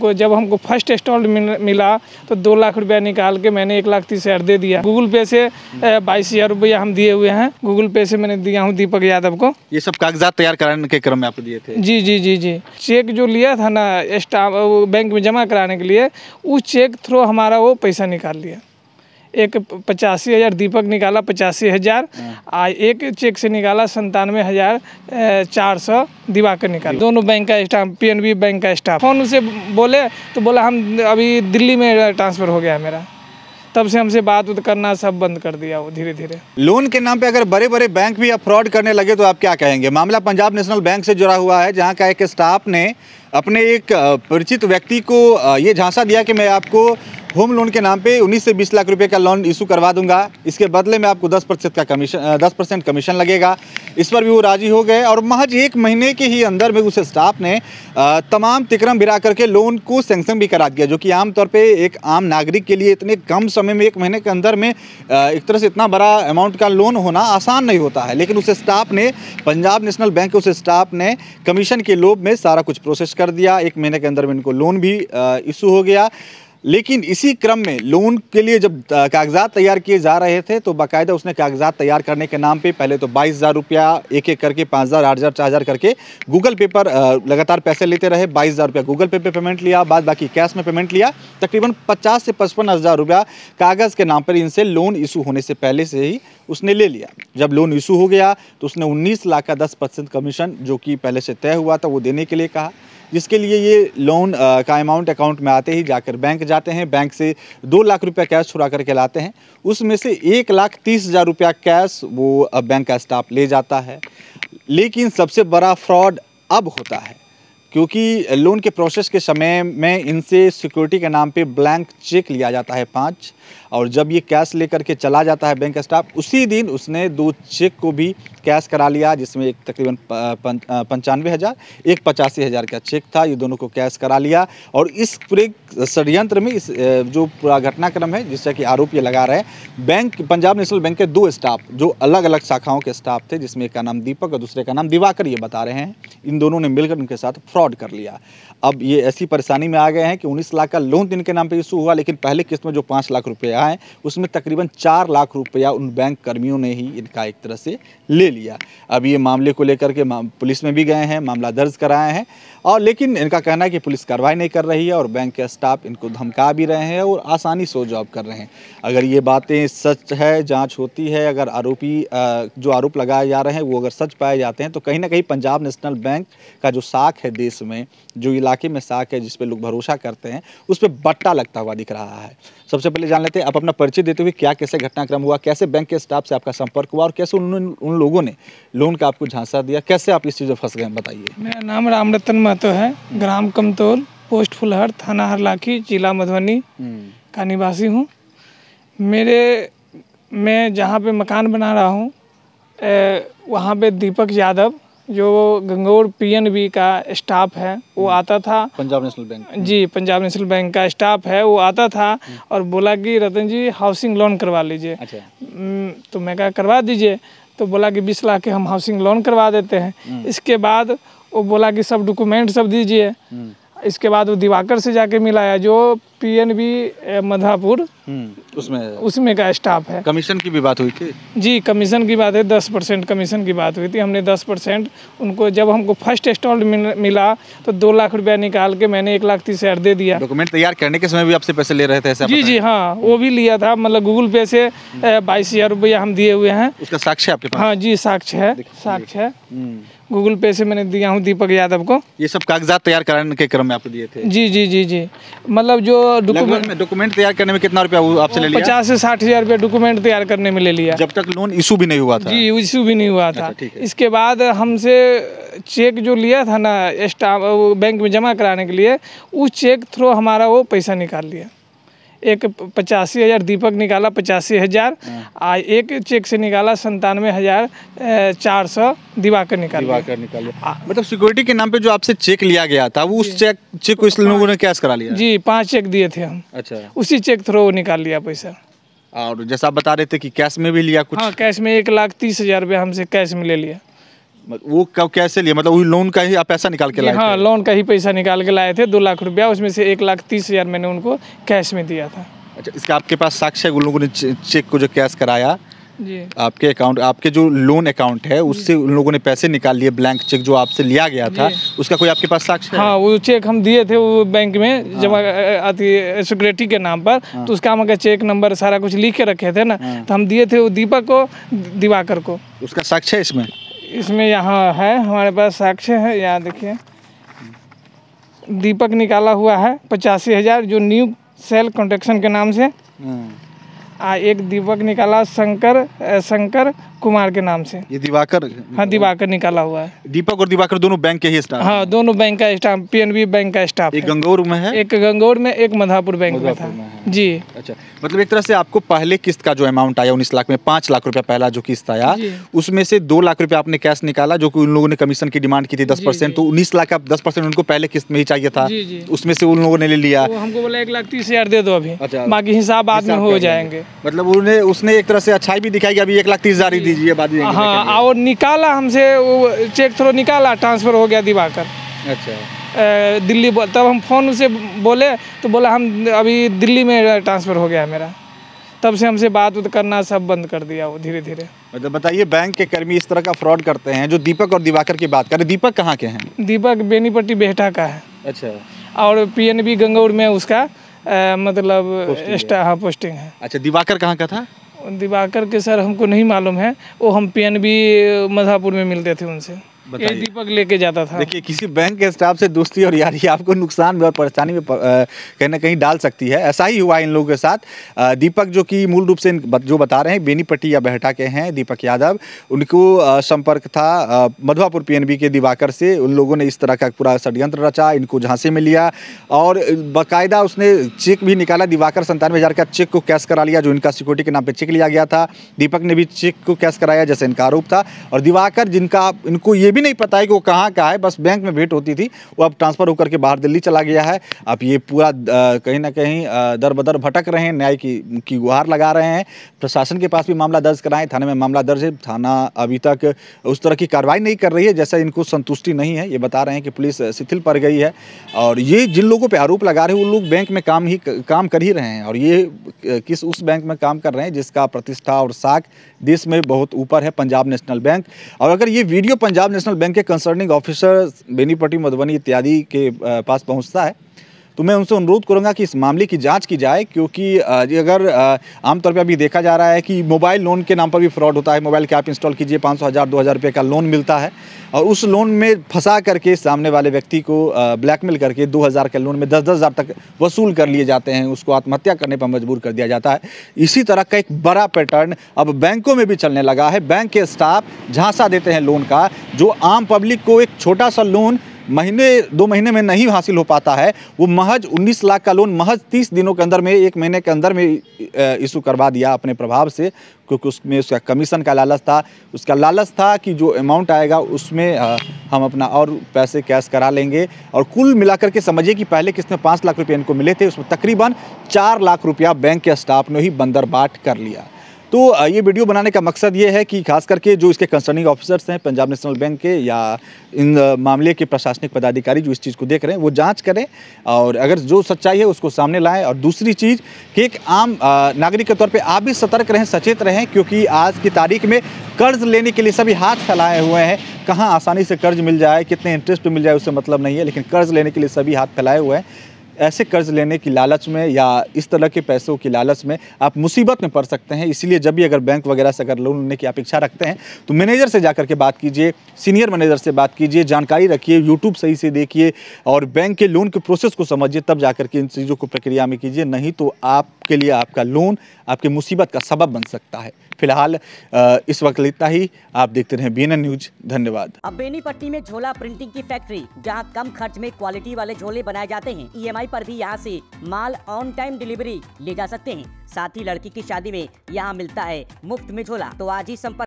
को जब हमको फर्स्ट इंस्टॉलमेंट मिला तो 2 लाख रुपया निकाल के मैंने 1,30,000 दे दिया। गूगल पे से 22,000 रुपया हम दिए हुए हैं। गूगल पे से मैंने दिया हूँ दीपक यादव को। ये सब कागजात तैयार कराने के क्रम में आपको दिए थे? जी जी जी जी। चेक जो लिया था ना स्टाफ बैंक में जमा कराने के लिए, उस चेक थ्रू हमारा वो पैसा निकाल लिया। एक 85,000 दीपक निकाला, 85,000 एक चेक से निकाला 97,400 दिवाकर निकाला। दोनों बैंक का स्टाफ, PNB बैंक का स्टाफ फोन उसे बोले तो बोला हम अभी दिल्ली में ट्रांसफ़र हो गया मेरा। तब से हमसे बात करना सब बंद कर दिया वो धीरे धीरे। लोन के नाम पे अगर बड़े बड़े बैंक भी अब फ्रॉड करने लगे तो आप क्या कहेंगे? मामला पंजाब नेशनल बैंक से जुड़ा हुआ है, जहां का एक स्टाफ ने अपने एक परिचित व्यक्ति को ये झांसा दिया कि मैं आपको होम लोन के नाम पे 19 से 20 लाख रुपए का लोन इशू करवा दूंगा, इसके बदले में आपको 10% कमीशन लगेगा। इस पर भी वो राजी हो गए और महज 1 महीने के ही अंदर में उस स्टाफ ने तमाम तिकरम भिरा करके लोन को सैंक्शन भी करा दिया, जो कि आमतौर पे एक आम नागरिक के लिए इतने कम समय में 1 महीने के अंदर में एक तरह से इतना बड़ा अमाउंट का लोन होना आसान नहीं होता है। लेकिन उस स्टाफ ने, पंजाब नेशनल बैंक के उस स्टाफ ने कमीशन के लोभ में सारा कुछ प्रोसेस कर दिया। 1 महीने के अंदर में इनको लोन भी इशू हो गया। लेकिन इसी क्रम में लोन के लिए जब कागजात तैयार किए जा रहे थे तो बाकायदा उसने कागजात तैयार करने के नाम पे पहले तो 22,000 रुपया एक एक करके 5,000, 8,000, 4,000 करके गूगल पे पर लगातार पैसे लेते रहे। 22,000 रुपया गूगल पे पेमेंट लिया, बाद बाकी कैश में पेमेंट लिया। तकरीबन 50 से 55,000 रुपया कागज़ के नाम पर इनसे लोन इशू होने से पहले से ही उसने ले लिया। जब लोन इशू हो गया तो उसने 19 लाख का 10% कमीशन, जो कि पहले से तय हुआ था, वो देने के लिए कहा, जिसके लिए ये लोन का अमाउंट अकाउंट में आते ही जाकर बैंक जाते हैं। बैंक से 2 लाख रुपया कैश छुड़ा करके लाते हैं। उसमें से 1,30,000 रुपया कैश वो बैंक का स्टाफ ले जाता है। लेकिन सबसे बड़ा फ्रॉड अब होता है, क्योंकि लोन के प्रोसेस के समय में इनसे सिक्योरिटी के नाम पे ब्लैंक चेक लिया जाता है 5, और जब ये कैश लेकर के चला जाता है बैंक स्टाफ, उसी दिन उसने 2 चेक को भी कैश करा लिया, जिसमें एक तकरीबन 95,000, एक 85,000 का चेक था। ये दोनों को कैश करा लिया। और इस पूरे षड्यंत्र में इस जो पूरा घटनाक्रम है, जिससे कि आरोप ये लगा रहे हैं, बैंक, पंजाब नेशनल बैंक के 2 स्टाफ जो अलग अलग शाखाओं के स्टाफ थे, जिसमें एक का नाम दीपक और दूसरे का नाम दिवाकर, ये बता रहे हैं, इन दोनों ने मिलकर उनके साथ फ्रॉड कर लिया। अब ये ऐसी परेशानी में आ गए हैं कि 19 लाख का लोन इनके नाम पे इशू हुआ, लेकिन पहले किस्त में जो 5 लाख रुपये आए उसमें तकरीबन 4 लाख रुपया उन बैंक कर्मियों ने ही इनका एक तरह से ले लिया। अब ये मामले को लेकर के पुलिस में भी गए हैं, मामला दर्ज कराए हैं, और लेकिन इनका कहना है कि पुलिस कार्रवाई नहीं कर रही है और बैंक के स्टाफ इनको धमका भी रहे हैं और आसानी से जॉब कर रहे हैं। अगर ये बातें सच है, जांच होती है, अगर आरोपी जो आरोप लगाए जा रहे हैं वो अगर सच पाए जाते हैं, तो कहीं ना कहीं पंजाब नेशनल बैंक का जो साख है देश में, जो इलाके में साख है जिस पे लोग भरोसा करते हैं, उस पर बट्टा लगता हुआ दिख रहा है। सबसे पहले जान लेते हैं, आप अपना परिचय देते हुए क्या कैसे घटनाक्रम हुआ, कैसे बैंक के स्टाफ से आपका संपर्क हुआ और कैसे उन लोगों ने लोन का आपको झांसा दिया, कैसे आप इस चीज़ में फंस गए, बताइए। मेरा नाम रामरतन महतो है, ग्राम कमतौल, पोस्ट फुलहर, थाना हरलाखी, जिला मधुबनी का निवासी हूँ। मैं जहाँ पे मकान बना रहा हूँ वहाँ पे दीपक यादव, जो गंगौर PNB का स्टाफ है, वो आता था। Punjab national bank? जी, पंजाब नेशनल बैंक का स्टाफ है, वो आता था और बोला कि रतन जी हाउसिंग लोन करवा लीजिए। अच्छा। तो मैं कहा करवा दीजिए, तो बोला कि 20 लाख के हम हाउसिंग लोन करवा देते हैं। इसके बाद वो बोला कि सब डॉक्यूमेंट सब दीजिए। इसके बाद वो दिवाकर से जाके मिलाया, जो PNB मधापुर उसमें का स्टाफ है। कमीशन की भी बात हुई थी? जी, कमीशन की बात है, 10% कमीशन की बात हुई थी। हमने 10% उनको, जब हमको फर्स्ट इंस्टॉलमेंट मिला तो 2 लाख रुपया निकाल के मैंने 1,30,000 दे दिया। डॉक्यूमेंट तैयार करने के समय भी आपसे पैसे ले रहे थे ऐसा? जी, हाँ, वो भी लिया था। मतलब गूगल पे से 22,000 रुपया हम दिए हुए हैं। उसका साक्ष्य आपके पास? हाँ जी, साक्ष्य है, साक्ष्य है। गूगल पे से मैंने दिया हूँ दीपक यादव को। ये सब कागजात तैयार कराने के क्रम में आपको दिए थे? जी जी जी जी। मतलब जो डॉक्यूमेंट तैयार करने में कितना रुपया आपसे ले लिया? 50 से 60,000 रुपया डॉक्यूमेंट तैयार करने में ले लिया। जब तक लोन इशू भी नहीं हुआ था? जी, इशू भी नहीं हुआ था। इसके बाद हमसे चेक जो लिया था ना स्टाफ बैंक में जमा कराने के लिए, उस चेक थ्रू हमारा वो पैसा निकाल लिया। एक 85,000 दीपक निकाला, 85,000 एक चेक से निकाला 97,400 दिवाकर निकाला। मतलब सिक्योरिटी के नाम पे जो आपसे चेक लिया गया था, वो उस चेक को इस लोगों ने कैश करा लिया? जी, 5 चेक दिए थे हम। अच्छा। उसी चेक थ्रू निकाल लिया पैसा। और जैसा आप बता रहे थे कि कैश में भी लिया कुछ? हाँ, कैश में 1,30,000 रुपया हमसे कैश में ले लिया। वो कब कैसे लिया, मतलब वही लोन का ही आप पैसा निकाल के लाए हाँ, थे? लोन का ही पैसा निकाल के लाए थे 2 लाख रुपया, उसमें से 1,30,000 मैंने उनको कैश में दिया था। अच्छा, इसका आपके पास साक्ष्य है? उन लोगों ने चेक को जो कैश कराया जी, आपके अकाउंट, आपके जो लोन अकाउंट है उससे उन लोगों ने पैसे निकाल लिए, ब्लैंक चेक जो आपसे लिया गया था, उसका कोई आपके पास साक्ष्य है? हाँ, वो चेक हम दिए थे वो बैंक में जमा सिक्योरिटी के नाम पर, तो उसका हम अगर चेक नंबर सारा कुछ लिख के रखे थे ना, तो हम दिए थे वो दीपक को, दिवाकर को। उसका साक्ष्य है इसमें? इसमें यहाँ है हमारे पास साक्ष्य है, यहाँ देखिए दीपक निकाला हुआ है 85,000 जो न्यू सेल कॉन्ट्रैक्शन के नाम से, एक दीपक निकाला शंकर कुमार के नाम से। ये दिवाकर? हाँ, दिवाकर निकाला हुआ है। दीपक और दिवाकर दोनों बैंक के ही स्टाफ? हाँ, दोनों बैंक का स्टाफ, पीएनबी बैंक का स्टाफ। एक गंगौर में है, एक गंगौर में, एक मधापुर बैंक में था। जी। अच्छा, मतलब एक तरह से आपको पहले किस्त का जो अमाउंट आया 19 लाख में 5 लाख रुपया पहला जो किस्त आया, उसमें से 2 लाख रुपया आपने कैश निकाला, जो कि उन लोगों ने कमीशन की डिमांड की थी 10%, तो 19 लाख का 10% उनको पहले किस्त में ही चाहिए था, उसमें से उन लोगों ने ले लिया। वो हमको बोला 1,30,000 दे दो अभी, बाकी हिसाब बाद में हो जाएंगे। मतलब उसने एक तरह से अच्छाई भी दिखाई कि अभी 1,30,000 ही दीजिए, बाद में। हाँ, और निकाला हमसे वो चेक थ्रो निकाला, ट्रांसफर हो गया दिवाकर। अच्छा, दिल्ली, तब हम फ़ोन से बोले तो बोला हम अभी दिल्ली में ट्रांसफ़र हो गया मेरा, तब से हमसे बात करना सब बंद कर दिया वो धीरे धीरे। मतलब बताइए, बैंक के कर्मी इस तरह का फ्रॉड करते हैं। जो दीपक और दिवाकर की बात करें, दीपक कहाँ के हैं? दीपक बेनीपट्टी बेहटा का है। अच्छा, और पीएनबी गंगौर में उसका मतलब हाँ पोस्टिंग है। अच्छा, दिवाकर कहाँ का था? दिवाकर के सर हमको नहीं मालूम है, वो हम पीएनबी मधापुर में मिलते थे उनसे, ये दीपक लेके जाता था। देखिए, किसी बैंक के स्टाफ से दोस्ती और यारी आपको नुकसान में और परेशानी में कहीं ना कहीं डाल सकती है। ऐसा ही हुआ इन लोगों के साथ। दीपक जो कि मूल रूप से जो बता रहे हैं बेनीपट्टी या बेहटा के हैं, दीपक यादव, उनको संपर्क था मधुआपुर पीएनबी के दिवाकर से। उन लोगों ने इस तरह का पूरा षड्यंत्र रचा, इनको झांसे में लिया और बाकायदा उसने चेक भी निकाला। दिवाकर 97,000 का चेक को कैश करा लिया, जो इनका सिक्योरिटी के नाम पर चेक लिया गया था। दीपक ने भी चेक को कैश कराया जैसे इनका आरोप था। और दिवाकर, जिनका इनको ये भी नहीं पता है कि वो कहाँ का है, बस बैंक में भेंट होती थी, वो अब ट्रांसफ़र होकर के बाहर दिल्ली चला गया है। अब ये पूरा कहीं ना कहीं दर बदर भटक रहे हैं, न्याय की गुहार लगा रहे हैं। प्रशासन के पास भी मामला दर्ज कराएं, थाने में मामला दर्ज है, थाना अभी तक उस तरह की कार्रवाई नहीं कर रही है जैसा इनको संतुष्टि नहीं है। ये बता रहे हैं कि पुलिस शिथिल पड़ गई है और ये जिन लोगों पर आरोप लगा रहे हैं वो लोग बैंक में काम कर ही रहे हैं। और ये किस उस बैंक में काम कर रहे हैं जिसका प्रतिष्ठा और साख देश में बहुत ऊपर है, पंजाब नेशनल बैंक। और अगर ये वीडियो पंजाब नेशनल बैंक के कंसर्निंग ऑफिसर बेनीपट्टी, मधुबनी इत्यादि के पास पहुंचता है तो मैं उनसे अनुरोध करूंगा कि इस मामले की जांच की जाए, क्योंकि अगर आमतौर पर अभी देखा जा रहा है कि मोबाइल लोन के नाम पर भी फ्रॉड होता है। मोबाइल के आप इंस्टॉल कीजिए, 500,000 2,000 रुपये का लोन मिलता है और उस लोन में फंसा करके सामने वाले व्यक्ति को ब्लैकमेल करके 2,000 के लोन में 10,000 तक वसूल कर लिए जाते हैं, उसको आत्महत्या करने पर मजबूर कर दिया जाता है। इसी तरह का एक बड़ा पैटर्न अब बैंकों में भी चलने लगा है। बैंक के स्टाफ झांसा देते हैं लोन का, जो आम पब्लिक को एक छोटा सा लोन महीने 2 महीने में नहीं हासिल हो पाता है, वो महज 19 लाख का लोन महज 30 दिनों के अंदर में, 1 महीने के अंदर में इशू करवा दिया अपने प्रभाव से, क्योंकि उसमें उसका कमीशन का लालच था। उसका लालच था कि जो अमाउंट आएगा उसमें हम अपना और पैसे कैश करा लेंगे। और कुल मिलाकर के समझिए कि पहले किस्त में 5 लाख रुपये इनको मिले थे, उसमें तकरीबन 4 लाख रुपया बैंक के स्टाफ ने ही बंदरबाट कर लिया। तो ये वीडियो बनाने का मकसद ये है कि खास करके जो इसके कंसर्निंग ऑफिसर्स हैं पंजाब नेशनल बैंक के या इन मामले के प्रशासनिक पदाधिकारी जो इस चीज़ को देख रहे हैं वो जांच करें और अगर जो सच्चाई है उसको सामने लाएं। और दूसरी चीज़ कि एक आम नागरिक के तौर पे आप भी सतर्क रहें, सचेत रहें, क्योंकि आज की तारीख में कर्ज लेने के लिए सभी हाथ फैलाए हुए हैं। कहाँ आसानी से कर्ज मिल जाए, कितने इंटरेस्ट पे मिल जाए उससे मतलब नहीं है, लेकिन कर्ज लेने के लिए सभी हाथ फैलाए हुए हैं। ऐसे कर्ज लेने की लालच में या इस तरह के पैसों की लालच में आप मुसीबत में पड़ सकते हैं। इसलिए जब भी अगर बैंक वगैरह से अगर लोन लेने की अपेक्षा रखते हैं तो मैनेजर से जाकर के बात कीजिए, सीनियर मैनेजर से बात कीजिए, जानकारी रखिए, यूट्यूब सही से देखिए और बैंक के लोन के प्रोसेस को समझिए, तब जाकर के इन चीज़ों को प्रक्रिया में कीजिए। नहीं तो आपके लिए आपका लोन आपकी मुसीबत का सबब बन सकता है। फिलहाल इस वक्त इतना ही। आप देखते रहें BNN न्यूज। धन्यवाद। अब बेनीपट्टी में झोला प्रिंटिंग की फैक्ट्री, जहां कम खर्च में क्वालिटी वाले झोले बनाए जाते हैं। EMI पर भी यहां से माल ऑन टाइम डिलीवरी ले जा सकते हैं। साथ ही लड़की की शादी में यहां मिलता है मुफ्त में झोला। तो आज ही संपर्क